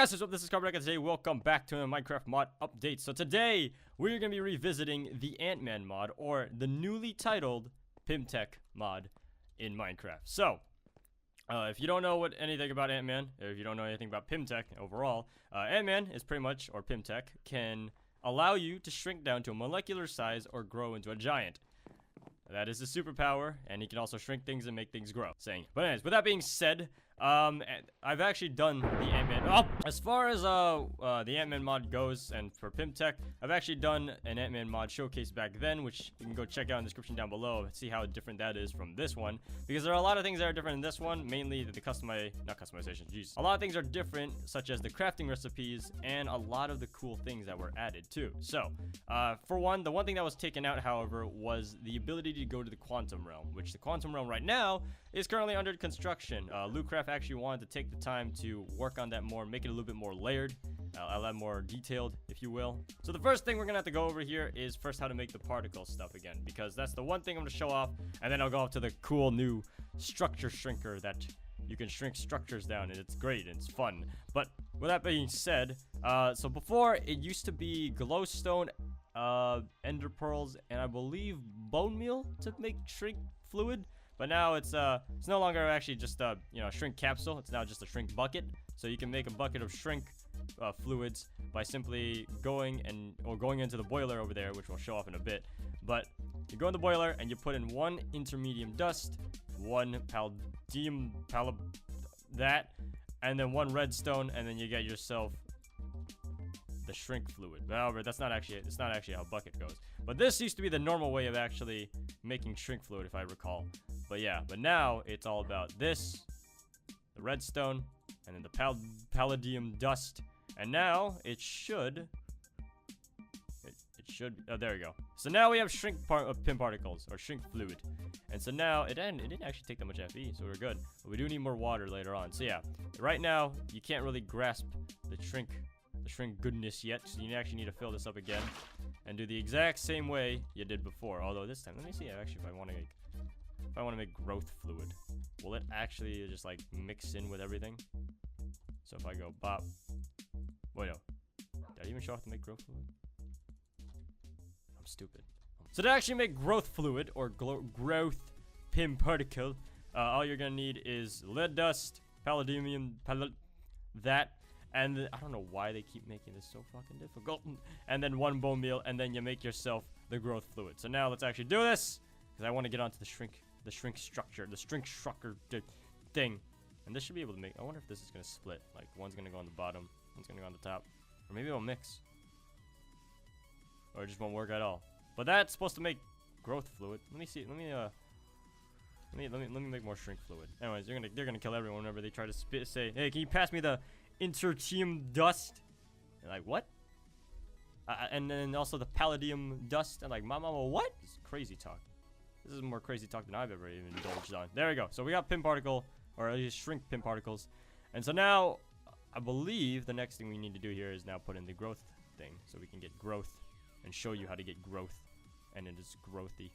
guys, what's up? This is CarbonDuck, and today welcome back to a Minecraft mod update. So today we're going to be revisiting the Ant-Man mod, or the newly titled Pym Tech mod in Minecraft. So if you don't know anything about Ant-Man, or if you don't know anything about Pym Tech overall, Ant-Man is pretty much, or Pym Tech, can allow you to shrink down to a molecular size or grow into a giant. That is his superpower, and he can also shrink things and make things grow. But anyways, with that being said, I've actually done the Ant-Man. Oh, as far as the Ant-Man mod goes, and for Pym Tech, I've actually done an Ant-Man mod showcase back then, which you can go check out in the description down below and see how different that is from this one. Because there are a lot of things that are different in this one, mainly the not customization, jeez. A lot of things are different, such as the crafting recipes and a lot of the cool things that were added too. So, for one, the one thing that was taken out, however, was the ability to go to the quantum realm, which the quantum realm right now is currently under construction. Lootcraft actually wanted to take the time to work on that more, make it a little bit more layered, a lot more detailed, if you will. So the first thing we're gonna have to go over here is first how to make the particle stuff again, because that's the one thing I'm gonna show off, and then I'll go off to the cool new structure shrinker that you can shrink structures down, and it's great and it's fun. But with that being said, so before it used to be glowstone, ender pearls, and I believe bone meal to make shrink fluid. But now it's no longer actually just a shrink capsule. It's now just a shrink bucket. So you can make a bucket of shrink fluids by simply going into the boiler over there, which we'll show off in a bit. But you go in the boiler and you put in one intermedium dust, one palladium that, and then one redstone, and then you get yourself the shrink fluid. However, it's not actually how a bucket goes. But this used to be the normal way of actually making shrink fluid, if I recall. But yeah, but now it's all about this, the redstone, and then the palladium dust. And now it should, oh, there we go. So now we have Pym Particles, or shrink fluid. And so now it didn't actually take that much FE, so we're good. But we do need more water later on. So yeah, right now you can't really grasp the shrink goodness yet, so you actually need to fill this up again and do the exact same way you did before. Although this time, let me see actually if I want to make growth fluid, will it actually just like mix in with everything? So if I go bop, wait, no, did I even show off to make growth fluid? I'm stupid. So to actually make growth fluid, or growth Pym particle, all you're gonna need is lead dust, palladium, that. And I don't know why they keep making this so fucking difficult. And then one bone meal, and then you make yourself the growth fluid. So now let's actually do this, because I want to get onto the shrink structure thing. And this should be able to make. I wonder if this is gonna split. Like one's gonna go on the bottom, one's gonna go on the top, or maybe it'll mix, or it just won't work at all. But that's supposed to make growth fluid. Let me see. Let me make more shrink fluid. Anyways, they're gonna kill everyone whenever they try to say, hey, can you pass me the intertium dust? And like, what? And then also the palladium dust. And like, mama, what? This is crazy talk. This is more crazy talk than I've ever even indulged on. There we go. So we got Pym particle, or at least shrink Pym particles. And so now I believe the next thing we need to do here is now put in the growth thing, so we can get growth and show you how to get growth. And it is growthy.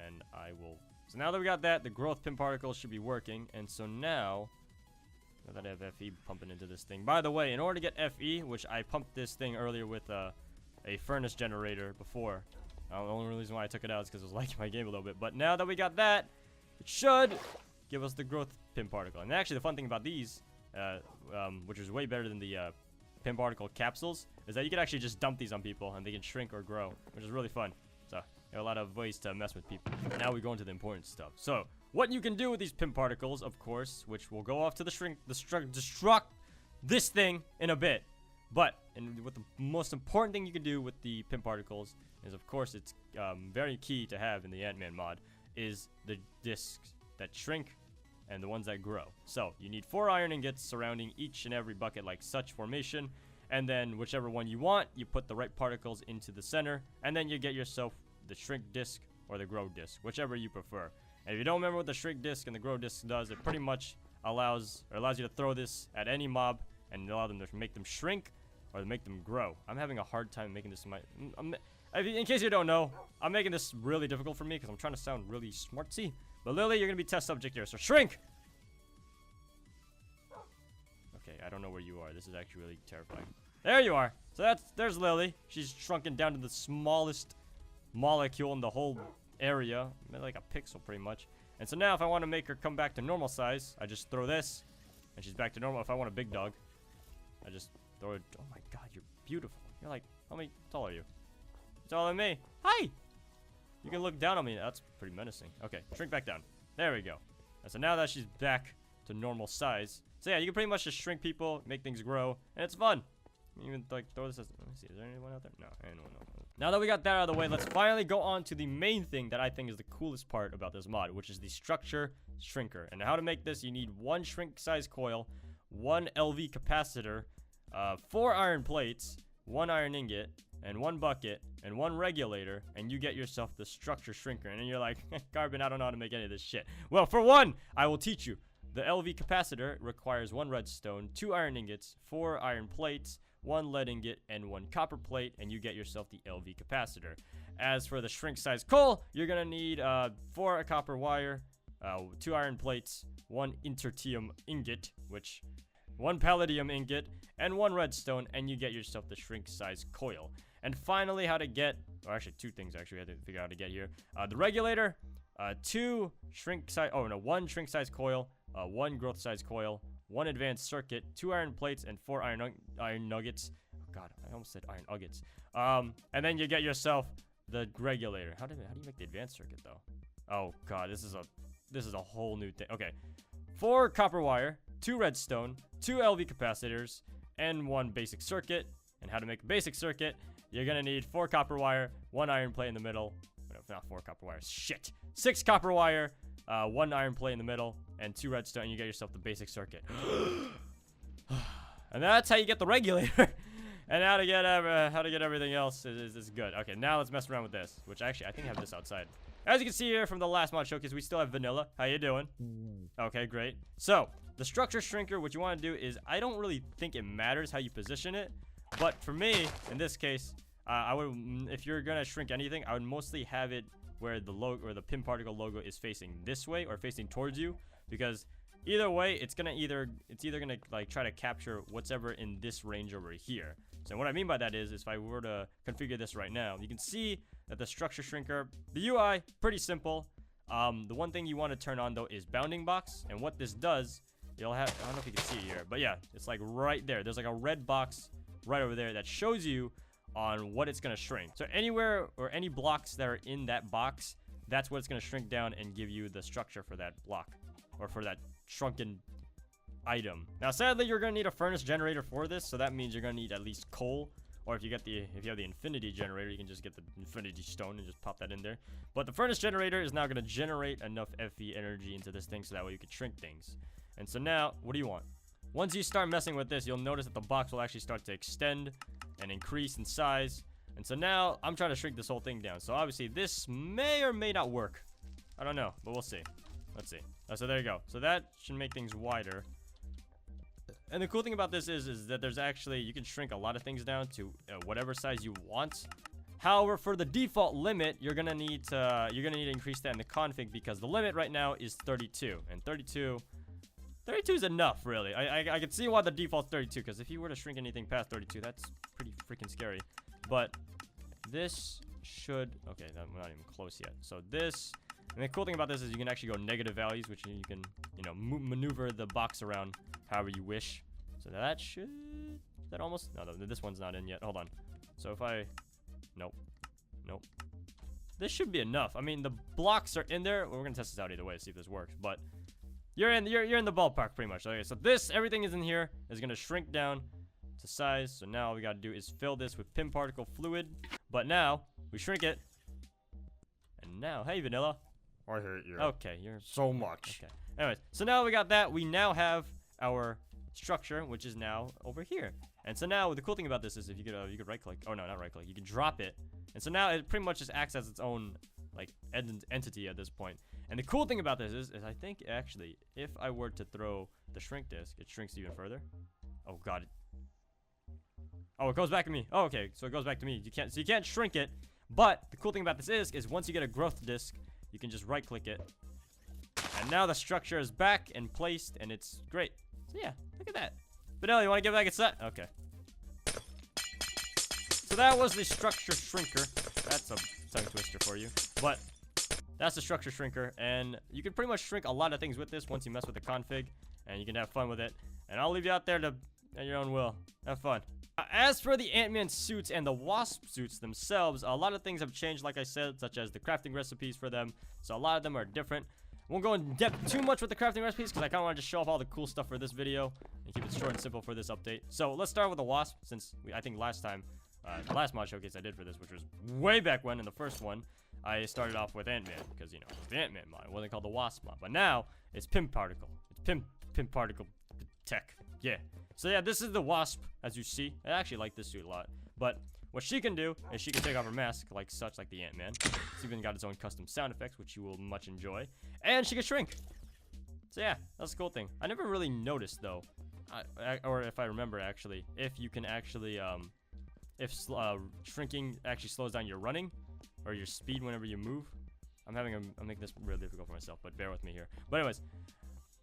And I will. So now that we got that, the growth Pym particles should be working. And so now that I have FE pumping into this thing. By the way, in order to get FE, which I pumped this thing earlier with a furnace generator before. The only reason why I took it out is because it was liking my game a little bit. But now that we got that, it should give us the growth Pym particle. And actually, the fun thing about these, which is way better than the Pym particle capsules, is that you can actually just dump these on people and they can shrink or grow, which is really fun. So there are a lot of ways to mess with people. Now we go into the important stuff. So what you can do with these Pym particles, of course, which will go off to the destruct this thing in a bit. But what the most important thing you can do with the Pym particles is, of course, it's very key to have in the Ant-Man mod, is the discs that shrink and the ones that grow. So you need 4 iron ingots surrounding each and every bucket like such formation. And then whichever one you want, you put the right particles into the center. And then you get yourself the shrink disc or the grow disc, whichever you prefer. And if you don't remember what the shrink disc and the grow disc does, it pretty much allows you to throw this at any mob and allow them to make them shrink or make them grow. I'm having a hard time making this in case you don't know, I'm making this really difficult for me because I'm trying to sound really smartsy. But Lily, you're gonna be test subject here, so shrink! Okay, I don't know where you are. This is actually really terrifying. There you are. So there's Lily. She's shrunken down to the smallest molecule in the whole area. Like a pixel, pretty much. And so now if I want to make her come back to normal size, I just throw this, and she's back to normal. If I want a big dog, I just throw it. Oh my god, you're beautiful. You're like, how tall are you? You're taller than me. Hi! You can look down on me. That's pretty menacing. Okay, shrink back down. There we go. And so now that she's back to normal size. So yeah, you can pretty much just shrink people, make things grow, and it's fun. Even like throw this as, let me see, is there anyone out there? No, anyone else. Now that we got that out of the way, let's finally go on to the main thing that I think is the coolest part about this mod, which is the structure shrinker. And how to make this, you need 1 shrink size coil, 1 LV capacitor, 4 iron plates, 1 iron ingot, and 1 bucket, and 1 regulator, and you get yourself the structure shrinker. And then you're like, Carbon, I don't know how to make any of this shit. Well, for one, I will teach you. The LV capacitor requires 1 redstone, 2 iron ingots, 4 iron plates, 1 lead ingot, and 1 copper plate, and you get yourself the LV capacitor. As for the shrink size coal, you're gonna need 4 copper wire, 2 iron plates, 1 intertium ingot, 1 palladium ingot, and 1 redstone, and you get yourself the shrink size coil. And finally, how to get, or actually 2 things actually we had to figure out how to get here. The regulator, 1 shrink size coil, 1 growth size coil, 1 advanced circuit, 2 iron plates, and 4 iron nuggets. Oh god, I almost said iron nuggets. And then you get yourself the regulator. How do you make the advanced circuit though? Oh god, this is a whole new thing. Okay, 4 copper wire, 2 redstone, 2 LV capacitors, and 1 basic circuit. And how to make a basic circuit? You're gonna need 4 copper wire, 1 iron plate in the middle. No, not 4 copper wires. Shit. 6 copper wire, 1 iron plate in the middle, and 2 redstone, and you get yourself the basic circuit. And that's how you get the regulator. And how to get everything else is good. Okay, now let's mess around with this, which actually I think I have this outside. As you can see here from the last mod showcase, we still have vanilla. How you doing? Okay, great. So the structure shrinker, what you want to do is, I don't really think it matters how you position it, but for me, in this case, I would, if you're gonna shrink anything, I would mostly have it where the logo or the Pym Particle logo is facing this way or facing towards you, because either way, it's either gonna like try to capture whatever in this range over here. So what I mean by that is if I were to configure this right now, you can see that the structure shrinker, the UI, pretty simple. The one thing you want to turn on though is bounding box, and what this does, you'll have, I don't know if you can see it here, but yeah, it's like right there. There's like a red box right over there that shows you on what it's going to shrink. So anywhere or any blocks that are in that box, that's what it's going to shrink down and give you the structure for that block or for that shrunken item. Now sadly, you're going to need a furnace generator for this, so that means you're going to need at least coal, or if you have the infinity generator, you can just get the infinity stone and just pop that in there. But the furnace generator is now going to generate enough Fe energy into this thing so that way you can shrink things. And so now, what do you want? Once you start messing with this, you'll notice that the box will actually start to extend and increase in size. And so now I'm trying to shrink this whole thing down. So obviously this may or may not work. I don't know, but we'll see. Let's see. So there you go. So that should make things wider. And the cool thing about this is that there's actually, you can shrink a lot of things down to whatever size you want. However, for the default limit, you're gonna need to increase that in the config, because the limit right now is 32, and 32 is enough, really. I can see why the default's 32, because if you were to shrink anything past 32, that's pretty freaking scary. But this should, okay, we're not even close yet. So this, and the cool thing about this is you can actually go negative values, which you can, maneuver the box around however you wish. So that should, is that almost, no, this one's not in yet. Hold on. So if I, nope. This should be enough. I mean, the blocks are in there. Well, we're gonna test this out either way to see if this works, but you're in the ballpark pretty much. Okay, so everything is in here is gonna shrink down to size. So now all we gotta do is fill this with Pym Particle fluid. But now we shrink it, and now, hey vanilla. I hate you. Okay, you're so much. Okay. Anyways, so now we got that. We now have our structure, which is now over here. And so now the cool thing about this is if you could right click. Oh no, not right click. You can drop it, and so now it pretty much just acts as its own like entity at this point. And the cool thing about this is I think actually if I were to throw the shrink disc, it shrinks even further. Oh god. Oh, it goes back to me. Oh, okay, so it goes back to me. You can't shrink it. But the cool thing about this is once you get a growth disc, you can just right click it, and now the structure is back and placed, and it's great. So yeah, look at that. Vanilla, you want to get back a set? Okay. So that was the structure shrinker. That's a tongue twister for you. But that's the structure shrinker. And you can pretty much shrink a lot of things with this once you mess with the config. And you can have fun with it. And I'll leave you out there to at your own will. Have fun. As for the Ant-Man suits and the Wasp suits themselves, a lot of things have changed, like I said, such as the crafting recipes for them. So a lot of them are different. Won't go in depth too much with the crafting recipes because I kind of want to just show off all the cool stuff for this video and keep it short and simple for this update. So let's start with the Wasp, since I think last time, the last mod showcase I did for this, which was way back when in the first one, I started off with Ant-Man because, you know, it's the Ant-Man mod. It wasn't called the Wasp mod, but now it's Pym Particle. It's Pym Particle Tech. Yeah. So yeah, this is the Wasp, as you see. I actually like this suit a lot. But what she can do is she can take off her mask like such, like the Ant-Man. It's even got its own custom sound effects, which you will much enjoy. And she can shrink. So yeah, that's a cool thing. I never really noticed though, or if I remember actually, if you can actually, if shrinking actually slows down your running or your speed whenever you move. I'm making this really difficult for myself, but bear with me here. But anyways,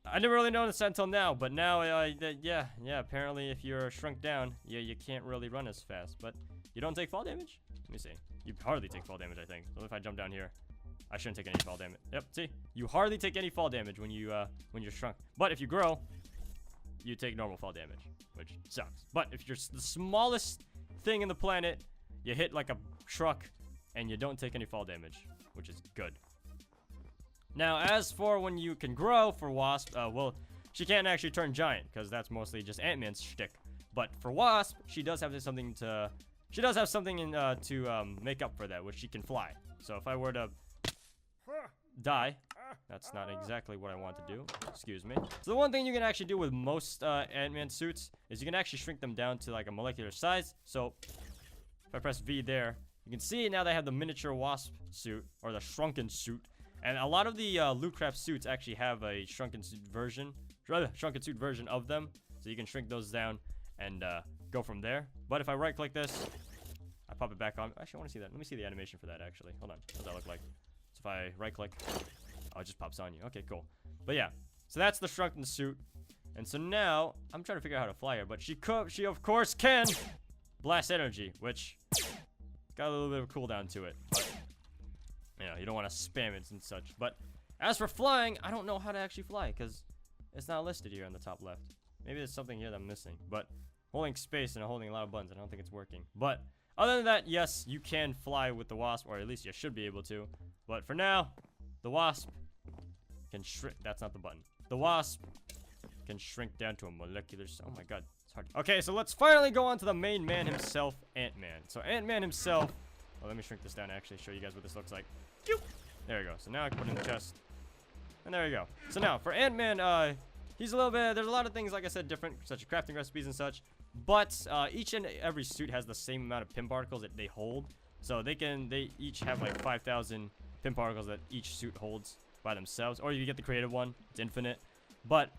I never really noticed that until now, but now, yeah, apparently if you're shrunk down, yeah, you can't really run as fast, but you don't take fall damage? Let me see. You hardly take fall damage, I think. So if I jump down here, I shouldn't take any fall damage. Yep, see? You hardly take any fall damage when you're shrunk. But if you grow, you take normal fall damage, which sucks. But if you're the smallest thing in the planet, you hit like a truck, and you don't take any fall damage, which is good. Now, as for when you can grow for Wasp, well, she can't actually turn giant because that's mostly just Ant-Man's shtick. But for Wasp, she does have something to make up for that, which she can fly. So if I were to die, that's not exactly what I want to do. Excuse me. So the one thing you can actually do with most Ant-Man suits is you can actually shrink them down to like a molecular size. So if I press V there, you can see now they have the miniature Wasp suit or the shrunken suit. And a lot of the Lootcraft suits actually have a shrunken suit version of them. So you can shrink those down and go from there. But if I right click this, I pop it back on. Actually, I want to see that. Let me see the animation for that actually. Hold on. What does that look like? So if I right click, oh, it just pops on you. Okay, cool. But yeah, so that's the shrunken suit. And so now I'm trying to figure out how to fly her, but she of course can blast energy, which got a little bit of a cooldown to it. But you know, you don't want to spam it and such. But as for flying, I don't know how to actually fly because it's not listed here on the top left. Maybe there's something here that I'm missing. But holding space and holding a lot of buttons, I don't think it's working. But other than that, yes, you can fly with the Wasp, or at least you should be able to. But for now, the Wasp can shrink. That's not the button. The Wasp can shrink down to a molecular. Oh my god, it's hard. Okay, so let's finally go on to the main man himself, Ant-Man. So Ant-Man himself. Well, let me shrink this down and actually show you guys what this looks like. There we go. So now I can put it in the chest. And there we go. So now, for Ant-Man, he's a little bit... There's a lot of things, like I said, different, such as crafting recipes and such. But each and every suit has the same amount of Pym Particles that they hold. So they each have like 5,000 Pym Particles that each suit holds by themselves. Or you get the creative one. It's infinite. But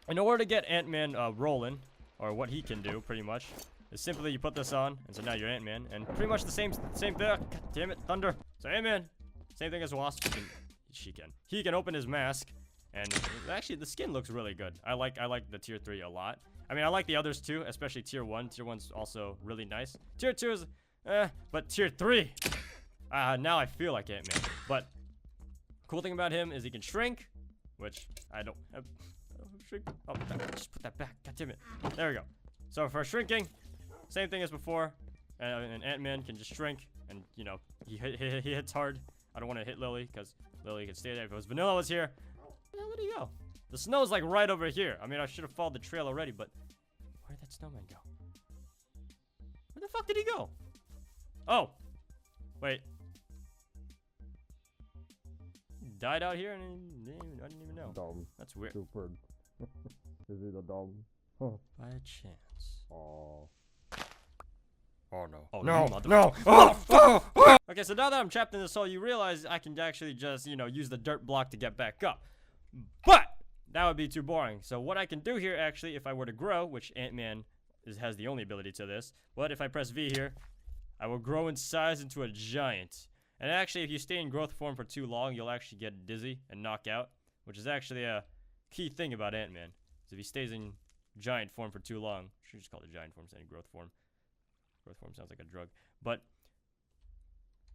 in order to get Ant-Man rolling, or what he can do, pretty much, is simply you put this on, and so now you're Ant-Man, and pretty much the same thing. God damn it, thunder. So Ant-Man, same thing as Wasp. He can open his mask, and actually the skin looks really good. I like the tier 3 a lot. I mean, I like the others too, especially tier 1. Tier 1's also really nice. Tier 2 is, but tier 3, now I feel like Ant-Man. But cool thing about him is he can shrink, which I don't have. Shrink. Oh, just put that back. God damn it. There we go. So for shrinking, same thing as before, and Ant-Man can just shrink, and you know he hits hard. I don't want to hit Lily because Lily can stay there. If it was Vanilla was here, where did he go? The snow's like right over here. I mean, I should have followed the trail already, but where did that snowman go? Where the fuck did he go? Oh, wait. He died out here, and I didn't even know. Dumb. That's weird. Super. Is it a dumb? By a chance. Oh. Oh no. Oh No, no. Oh. Okay, so now that I'm trapped in this hole, you realize I can actually just, you know, use the dirt block to get back up. But that would be too boring. So what I can do here, actually, if I were to grow, which Ant-Man has the only ability to this, but if I press V here, I will grow in size into a giant. And actually, if you stay in growth form for too long, you'll actually get dizzy and knock out, which is actually a key thing about Ant-Man. So if he stays in giant form for too long. Should just call it giant form instead of growth form. Growth form sounds like a drug. But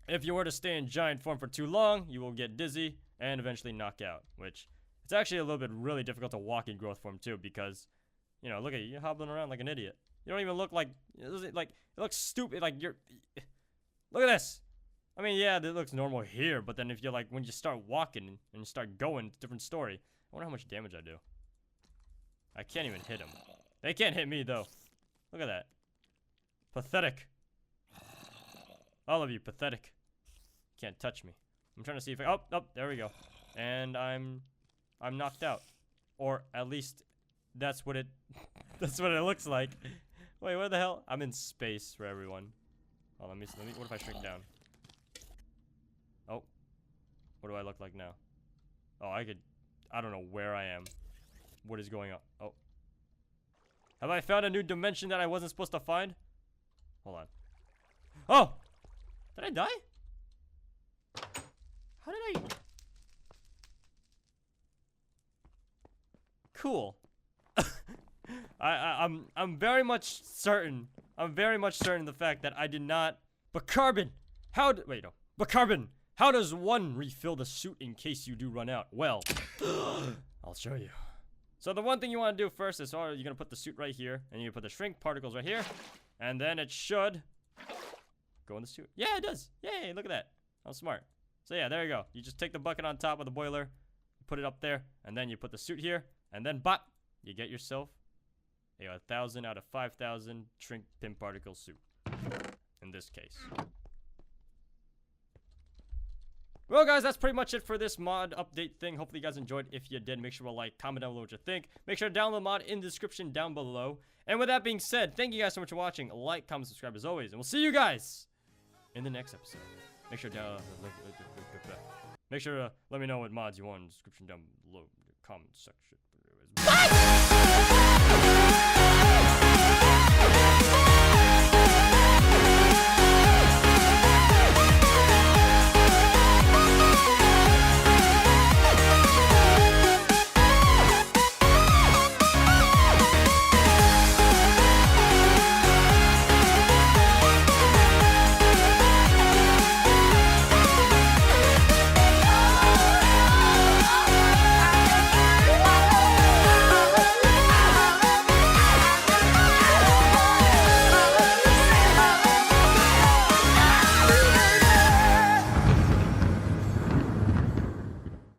if you were to stay in giant form for too long, you will get dizzy and eventually knock out. Which it's actually a little bit really difficult to walk in growth form too, because you know, look at you, you're hobbling around like an idiot. You don't even look like it looks stupid. Like you're. Look at this. I mean, yeah, it looks normal here, but then if you're like when you start walking and you start going, it's a different story. I wonder how much damage I do. I can't even hit him. They can't hit me though. Look at that. Pathetic. All of you, pathetic. Can't touch me. I'm trying to see if I. Oh, there we go. And I'm knocked out, or at least that's what it. That's what it looks like. Wait, what the hell? I'm in space for everyone. Oh, let me. What if I shrink down? Oh, what do I look like now? Oh, I don't know where I am. What is going on? Oh, have I found a new dimension that I wasn't supposed to find? Hold on. Oh, did I die? How did I? Cool. I'm very much certain. I'm very much certain of the fact that I did not. But Carbon, but Carbon, how does one refill the suit in case you do run out? Well, I'll show you. So the one thing you want to do first is, you're gonna put the suit right here, and you put the shrink particles right here, and then it should go in the suit. Yeah, it does. Yay! Look at that. How smart. So yeah, there you go. You just take the bucket on top of the boiler, put it up there, and then you put the suit here, and then bop, you get yourself a 1,000 out of 5,000 shrink Pym particle suit. In this case. Well, guys, that's pretty much it for this mod update thing. Hopefully you guys enjoyed. If you did, make sure to like, comment down below what you think. Make sure to download the mod in the description down below. And with that being said, thank you guys so much for watching. Like, comment, subscribe as always. And we'll see you guys in the next episode. Make sure to let me know what mods you want in the description down below in the comment section.